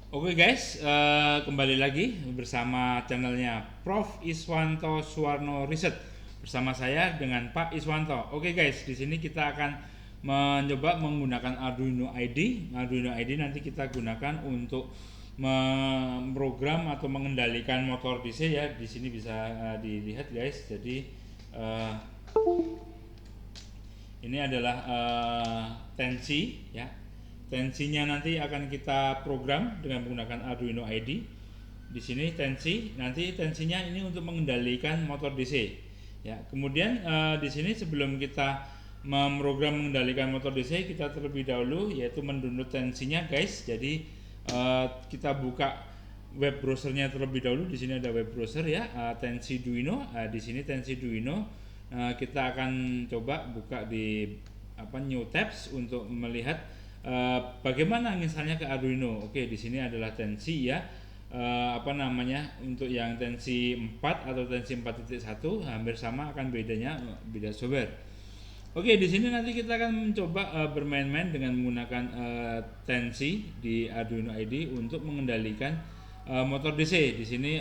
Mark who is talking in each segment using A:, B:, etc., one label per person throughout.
A: Oke guys, kembali lagi bersama channelnya Prof. Iswanto Suwarno Riset bersama saya dengan Pak Iswanto. Oke guys, di sini kita akan mencoba menggunakan Arduino ID. Arduino ID nanti kita gunakan untuk memprogram atau mengendalikan motor DC ya. Di sini bisa dilihat guys. Jadi ini adalah tensi ya. Tensinya nanti akan kita program dengan menggunakan Arduino ID. Di sini nanti tensinya ini untuk mengendalikan motor DC. Ya, kemudian di sini sebelum kita memprogram mengendalikan motor DC, kita terlebih dahulu yaitu mendownload tensinya, guys. Jadi kita buka web browsernya terlebih dahulu. Di sini ada web browser ya, tensi Duino. Di sini tensi Duino. Kita akan coba buka di new tabs untuk melihat bagaimana misalnya ke Arduino. Oke, di sini adalah tensi ya. Untuk yang tensi 4 atau tensi 4.1 hampir sama, akan beda software. Oke, di sini nanti kita akan mencoba bermain-main dengan menggunakan tensi di Arduino ID untuk mengendalikan motor DC. Di sini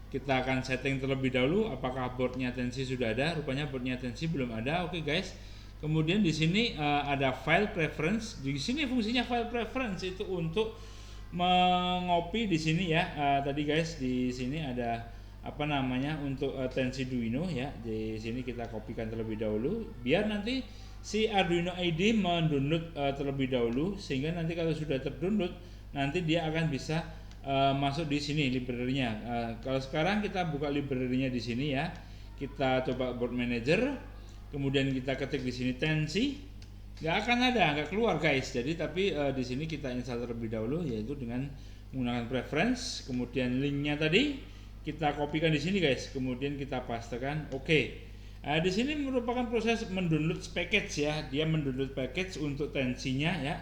A: kita akan setting terlebih dahulu apakah boardnya tensi sudah ada. Rupanya boardnya tensi belum ada. Oke guys. Kemudian di sini ada file preference. Di sini fungsinya file preference itu untuk mengopi di sini ya. Tadi guys di sini ada untuk tensi Duino ya. Di sini kita kopikan terlebih dahulu biar nanti si Arduino ID mendownload terlebih dahulu, sehingga nanti kalau sudah terdownload nanti dia akan bisa masuk di sini library-nya. Kalau sekarang kita buka library-nya di sini ya. Kita coba board manager. Kemudian kita ketik di sini tensi, nggak keluar guys. Jadi tapi di sini kita install terlebih dahulu, yaitu dengan menggunakan preference. Kemudian linknya tadi kita kopikan di sini guys. Kemudian kita pastekan oke. Di sini merupakan proses mendownload package ya. Dia mendownload package untuk tensinya ya.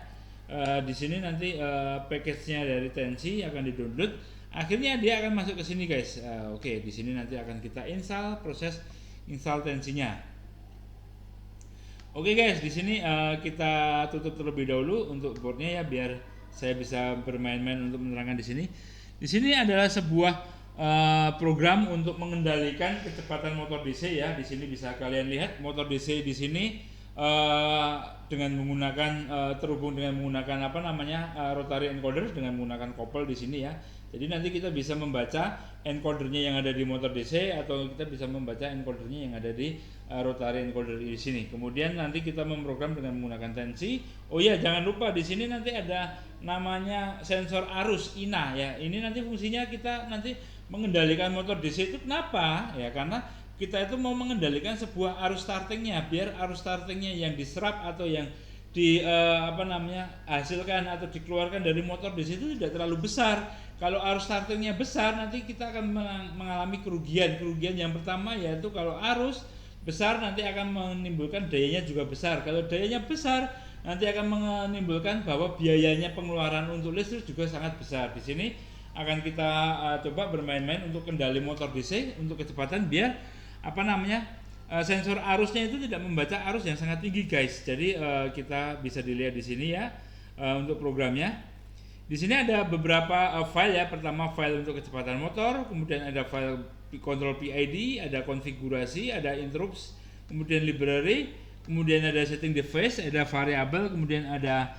A: Di sini nanti package-nya dari tensi akan didownload. Akhirnya dia akan masuk ke sini guys. Oke, di sini nanti akan kita proses install tensinya. Oke guys, di sini kita tutup terlebih dahulu untuk boardnya ya, biar saya bisa bermain-main untuk menerangkan di sini. Di sini adalah sebuah program untuk mengendalikan kecepatan motor DC ya. Di sini bisa kalian lihat motor DC di sini dengan menggunakan terhubung dengan menggunakan rotary encoder dengan menggunakan kopel di sini ya. Jadi nanti kita bisa membaca encodernya yang ada di motor DC, atau kita bisa membaca encodernya yang ada di rotary encoder di sini. Kemudian nanti kita memprogram dengan menggunakan tensi. Oh iya, jangan lupa di sini nanti ada namanya sensor arus INA ya. Ini nanti fungsinya kita nanti mengendalikan motor DC itu kenapa? Ya karena kita itu mau mengendalikan sebuah arus startingnya, biar arus startingnya yang diserap atau yang hasilkan atau dikeluarkan dari motor DC itu tidak terlalu besar. Kalau arus startingnya besar, nanti kita akan mengalami kerugian. Kerugian yang pertama yaitu kalau arus besar nanti akan menimbulkan dayanya juga besar. Kalau dayanya besar nanti akan menimbulkan bahwa biayanya pengeluaran untuk listrik juga sangat besar. Di sini akan kita coba bermain-main untuk kendali motor DC untuk kecepatan, biar sensor arusnya itu tidak membaca arus yang sangat tinggi guys. Jadi kita bisa dilihat di sini ya untuk programnya. Di sini ada beberapa file ya. Pertama file untuk kecepatan motor, kemudian ada file control PID, ada konfigurasi, ada interrupts, kemudian library, kemudian ada setting device, ada variabel, kemudian ada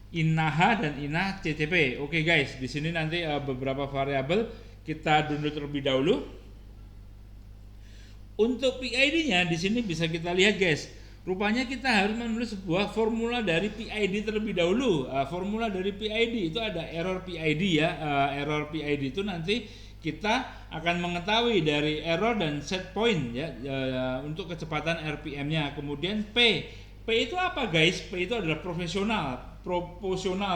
A: INAH dan INAH CTP. Oke guys, di sini nanti beberapa variabel kita download terlebih dahulu. Untuk PID-nya di sini bisa kita lihat guys. Rupanya kita harus menulis sebuah formula dari PID terlebih dahulu. Formula dari PID itu ada error PID ya. Error PID itu nanti kita akan mengetahui dari error dan set point ya, untuk kecepatan RPM-nya. Kemudian P itu apa guys? P itu adalah proporsional.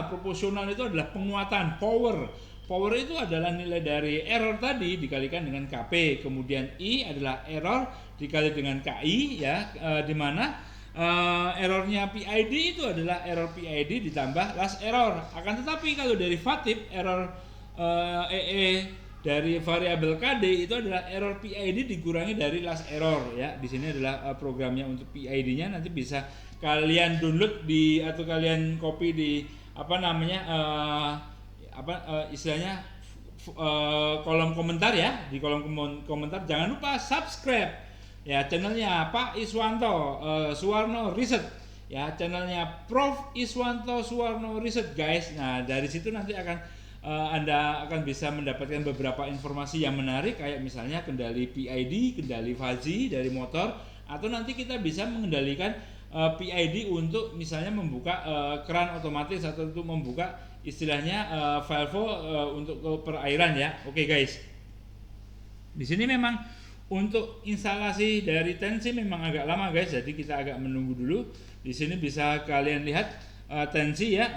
A: Proporsional itu adalah penguatan, power. Power itu adalah nilai dari error tadi dikalikan dengan KP. Kemudian I adalah error dikali dengan KI ya, di mana errornya PID itu adalah error PID ditambah last error. Akan tetapi kalau derivatif error EE dari variabel KD itu adalah error PID dikurangi dari last error ya. Di sini adalah programnya untuk PID-nya, nanti bisa kalian download atau kalian copy di istilahnya kolom komentar ya. Di kolom komentar jangan lupa subscribe ya channelnya Pak Iswanto Suwarno Riset ya, channelnya Prof Iswanto Suwarno Riset guys. Nah dari situ nanti Anda akan bisa mendapatkan beberapa informasi yang menarik, kayak misalnya kendali PID, kendali fuzzy dari motor, atau nanti kita bisa mengendalikan PID untuk misalnya membuka keran otomatis atau untuk membuka istilahnya valve untuk perairan ya. Oke guys. Di sini memang untuk instalasi dari tensi memang agak lama guys, jadi kita agak menunggu dulu. Di sini bisa kalian lihat tensi ya,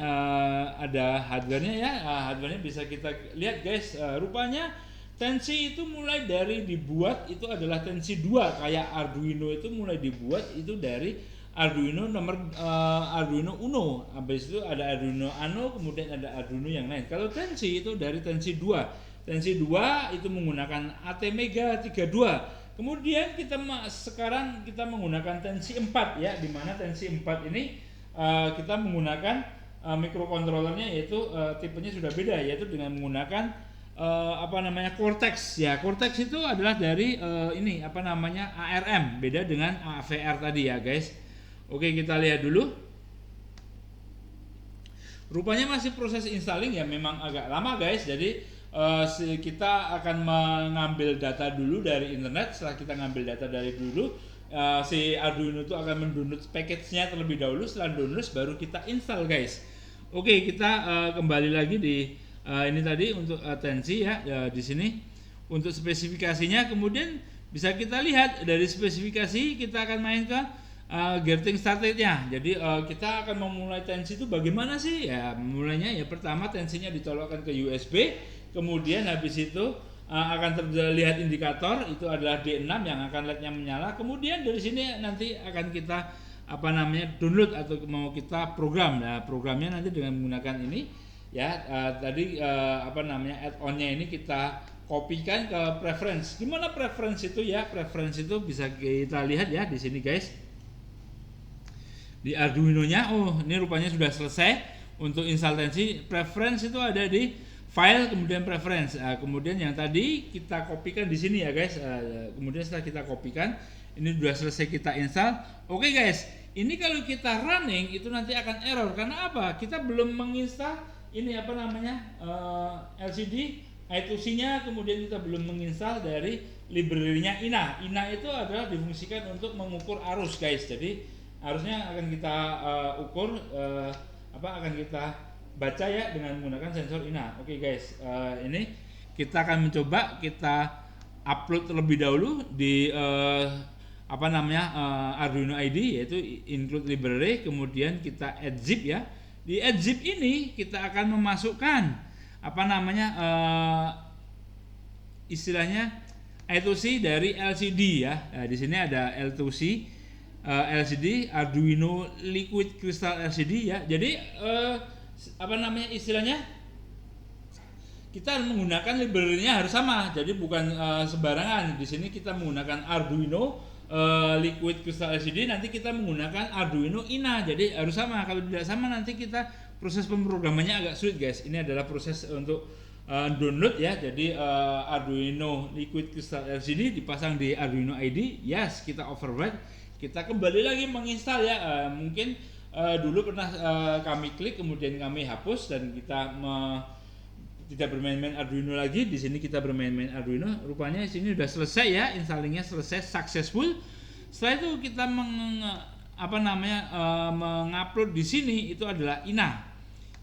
A: ada hardware-nya ya, hardware-nya bisa kita lihat guys. Rupanya tensi itu mulai dari dibuat itu adalah tensi 2, kayak Arduino itu mulai dibuat itu dari Arduino Arduino Uno. Habis itu ada Arduino Nano, kemudian ada Arduino yang lain. Kalau tensi itu dari tensi 2. Tensi 2 itu menggunakan ATmega 32. Kemudian sekarang kita menggunakan tensi 4 ya, di mana tensi 4 ini kita menggunakan microcontrollernya yaitu tipenya sudah beda, yaitu dengan menggunakan Cortex ya. Cortex itu adalah dari ARM, beda dengan AVR tadi ya guys. Oke, kita lihat dulu. Rupanya masih proses installing ya, memang agak lama guys. Jadi kita akan mengambil data dulu dari internet. Setelah kita ngambil data dari dulu, si Arduino itu akan mendownload package-nya terlebih dahulu. Setelah download baru kita install guys. Oke, kita kembali lagi di ini tadi untuk tensi ya, di sini untuk spesifikasinya. Kemudian bisa kita lihat dari spesifikasi, kita akan main ke getting started-nya. Jadi kita akan memulai tensi itu bagaimana sih ya? Mulainya ya pertama tensinya dicolokkan ke USB. Kemudian habis itu akan terlihat indikator, itu adalah D6 yang akan LED-nya menyala. Kemudian dari sini nanti akan kita download atau mau kita program. Nah, programnya nanti dengan menggunakan ini ya, add-on-nya ini kita kopikan ke preference. Gimana preference itu ya? Preference itu bisa kita lihat ya di sini guys. Di Arduino-nya, ini rupanya sudah selesai untuk install tensi. Preference itu ada di file, kemudian preference. Kemudian yang tadi kita kopikan di sini ya guys. Kemudian setelah kita kopikan, ini sudah selesai kita install. Oke guys, ini kalau kita running itu nanti akan error. Karena apa? Kita belum menginstal ini LCD I2C-nya, kemudian kita belum menginstal dari library-nya INA. INA itu adalah difungsikan untuk mengukur arus guys. Jadi arusnya akan kita ukur, akan kita baca ya dengan menggunakan sensor INA. Oke guys, ini kita akan mencoba kita upload terlebih dahulu di Arduino ID, yaitu include library, kemudian kita add zip ya. Di add zip ini kita akan memasukkan istilahnya I2C dari LCD ya. Nah, di sini ada L2C LCD Arduino Liquid Crystal LCD ya. Jadi istilahnya kita menggunakan library-nya harus sama. Jadi bukan sembarangan. Di sini kita menggunakan Arduino Liquid Crystal LCD, nanti kita menggunakan Arduino INA. Jadi harus sama. Kalau tidak sama nanti kita proses pemrogramannya agak sulit guys. Ini adalah proses untuk download ya. Jadi Arduino Liquid Crystal LCD dipasang di Arduino ID. Yes, kita override. Kita kembali lagi menginstal ya. Mungkin dulu pernah kami klik kemudian kami hapus dan kita tidak bermain-main Arduino lagi. Di sini kita bermain-main Arduino. Rupanya di sini sudah selesai ya, installingnya selesai, successful. Setelah itu kita mengupload di sini itu adalah INA.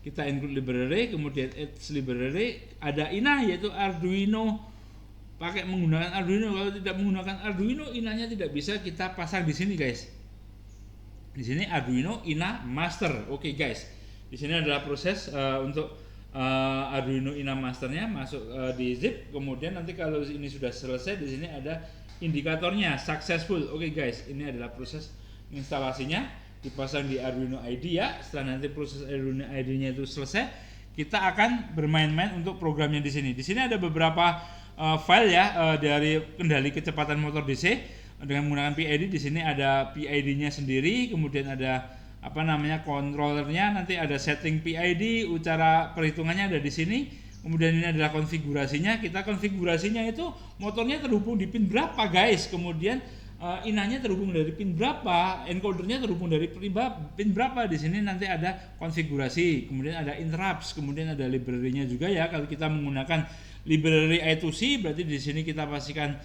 A: Kita include library, kemudian add library, ada INA yaitu Arduino. Pakai menggunakan Arduino. Kalau tidak menggunakan Arduino, INA-nya tidak bisa kita pasang di sini guys. Di sini Arduino INA Master. Oke guys, di sini adalah proses untuk Arduino INA Masternya masuk di zip. Kemudian nanti kalau ini sudah selesai, di sini ada indikatornya successful. Oke guys, ini adalah proses instalasinya, dipasang di Arduino ID ya. Setelah nanti proses Arduino ID-nya itu selesai, kita akan bermain-main untuk programnya di sini. Di sini ada beberapa file ya dari kendali kecepatan motor DC dengan menggunakan PID. Di sini ada PID-nya sendiri, kemudian ada controllernya, nanti ada setting PID, cara perhitungannya ada di sini. Kemudian ini adalah konfigurasinya. Kita konfigurasinya itu motornya terhubung di pin berapa guys, kemudian inanya terhubung dari pin berapa, encodernya terhubung dari pin berapa. Di sini nanti ada konfigurasi, kemudian ada interrupts, kemudian ada library-nya juga ya. Kalau kita menggunakan library I2C berarti di sini kita pastikan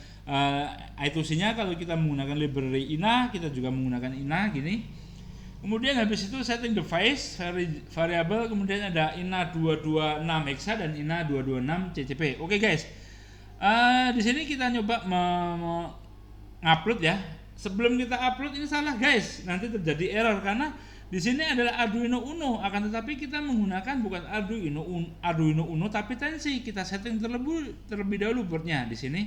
A: I2C-nya. Kalau kita menggunakan library INA, kita juga menggunakan INA gini. Kemudian habis itu setting device variable, kemudian ada INA 226 hexa dan INA 226 CCP. Oke guys, di sini kita nyoba upload ya. Sebelum kita upload ini salah guys, nanti terjadi error karena di sini adalah Arduino Uno, akan tetapi kita menggunakan bukan Arduino Uno tapi Tensi. Kita setting terlebih dahulu boardnya. Di sini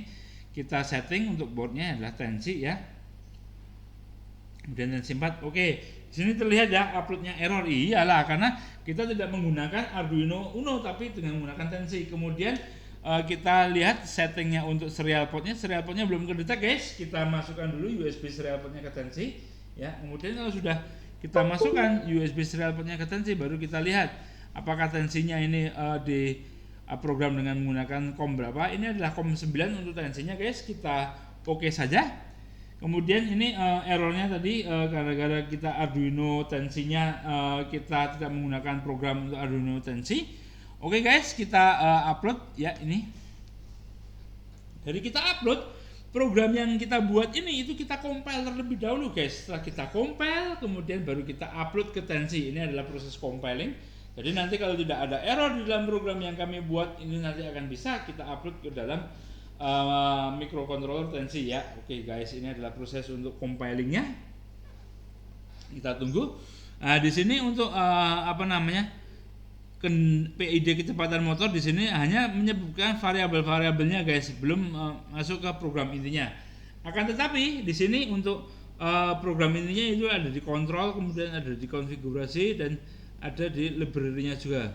A: kita setting untuk boardnya adalah Tensi ya. Kemudian Tensi 4. Oke, di sini terlihat ya uploadnya error. Iyalah, karena kita tidak menggunakan Arduino Uno tapi dengan menggunakan Tensi. Kemudian kita lihat settingnya untuk serial portnya. Serial portnya belum kedetek guys. Kita masukkan dulu USB serial portnya ke Tensi ya. Kemudian kalau sudah kita masukkan USB serial portnya ke Tensi, baru kita lihat apakah tensinya ini di program dengan menggunakan COM berapa. Ini adalah COM 9 untuk tensinya guys. Kita oke saja. Kemudian ini errornya tadi gara-gara kita Arduino tensinya kita tidak menggunakan program untuk Arduino tensi. Oke guys, kita upload ya ini. Dari kita upload, program yang kita buat ini itu kita compile terlebih dahulu guys. Setelah kita compile, kemudian baru kita upload ke Tensi. Ini adalah proses compiling. Jadi nanti kalau tidak ada error di dalam program yang kami buat, ini nanti akan bisa kita upload ke dalam microcontroller Tensi ya. Oke guys, ini adalah proses untuk compilingnya. Kita tunggu. Nah, di sini untuk PID kecepatan motor di sini hanya menyebutkan variabel-variabelnya guys, belum masuk ke program intinya. Akan tetapi di sini untuk program intinya itu ada di kontrol, kemudian ada di konfigurasi dan ada di library-nya juga.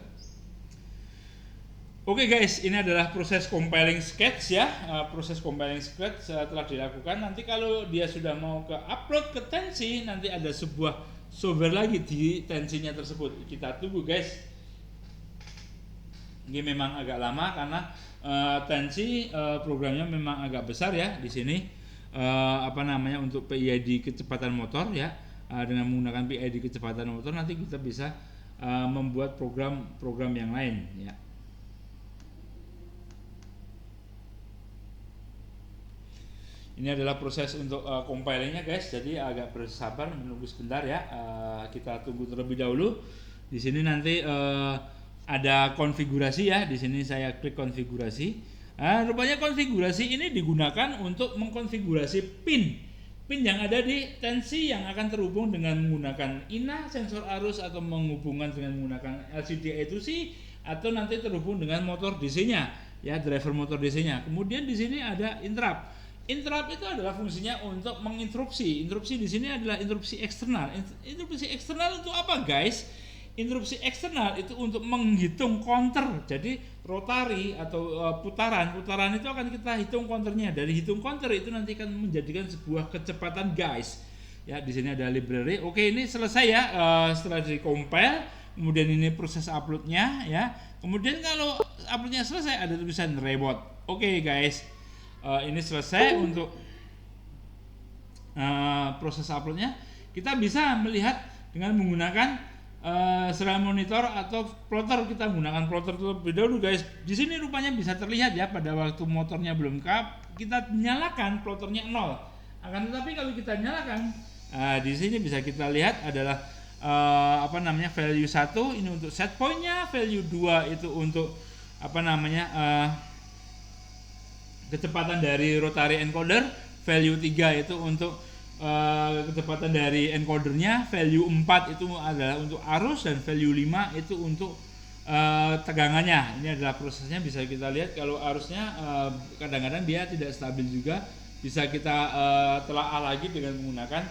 A: Oke guys, ini adalah proses compiling sketch ya. Proses compiling sketch telah dilakukan. Nanti kalau dia sudah mau ke upload ke Tensi, nanti ada sebuah software lagi di Tensinya tersebut. Kita tunggu guys. Ini memang agak lama karena Tensi programnya memang agak besar ya. Di sini untuk PID kecepatan motor ya. Dengan menggunakan PID kecepatan motor nanti kita bisa membuat program yang lain ya. Ini adalah proses untuk compilingnya guys. Jadi agak bersabar menunggu sebentar ya. Kita tunggu terlebih dahulu. Di sini nanti ada konfigurasi ya. Di sini saya klik konfigurasi. Rupanya konfigurasi ini digunakan untuk mengkonfigurasi pin yang ada di Tensi yang akan terhubung dengan menggunakan INA sensor arus atau menghubungkan dengan menggunakan LCD I2C atau nanti terhubung dengan motor DC-nya ya, driver motor DC-nya. Kemudian di sini ada interrupt. Interrupt itu adalah fungsinya untuk menginterupsi. Interupsi di sini adalah interupsi eksternal. Interupsi eksternal untuk apa guys? Interupsi eksternal itu untuk menghitung counter. Jadi rotari atau putaran itu akan kita hitung counternya. Dari hitung counter itu nanti akan menjadikan sebuah kecepatan guys. Ya, di sini ada library. Oke, ini selesai ya. Setelah di compile, kemudian ini proses uploadnya ya. Kemudian kalau uploadnya selesai ada tulisan reboot. Oke guys, ini selesai untuk proses uploadnya. Kita bisa melihat dengan menggunakan serial monitor atau plotter. Kita menggunakan plotter terlebih dahulu guys. Di sini rupanya bisa terlihat ya pada waktu motornya belum kita nyalakan plotternya 0. Akan tetapi kalau kita nyalakan, di sini bisa kita lihat adalah value 1 ini untuk set point-nya, value 2 itu untuk kecepatan dari rotary encoder, value 3 itu untuk kecepatan dari encodernya, value 4 itu adalah untuk arus, dan value 5 itu untuk tegangannya. Ini adalah prosesnya, bisa kita lihat kalau arusnya kadang-kadang dia tidak stabil juga, bisa kita telaah lagi dengan menggunakan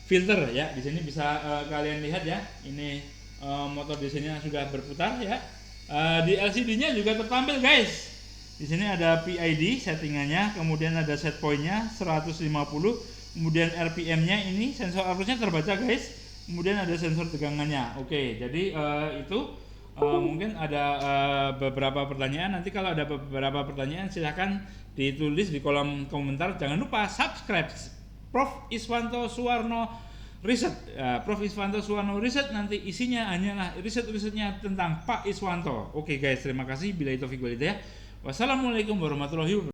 A: filter ya. Di sini bisa kalian lihat ya, ini motor di sini sudah berputar ya. Di LCD-nya juga tertampil guys. Di sini ada PID settingannya, kemudian ada set point-nya 150, kemudian RPM-nya ini sensor arusnya terbaca guys, kemudian ada sensor tegangannya. Oke, jadi itu mungkin ada beberapa pertanyaan. Nanti kalau ada beberapa pertanyaan silahkan ditulis di kolom komentar. Jangan lupa subscribe Prof. Iswanto Suwarno Riset. Prof. Iswanto Suwarno Riset nanti isinya hanyalah riset-risetnya tentang Pak Iswanto. Oke guys, terima kasih. Billahi taufiq wal hidayah. Wassalamualaikum warahmatullahi wabarakatuh.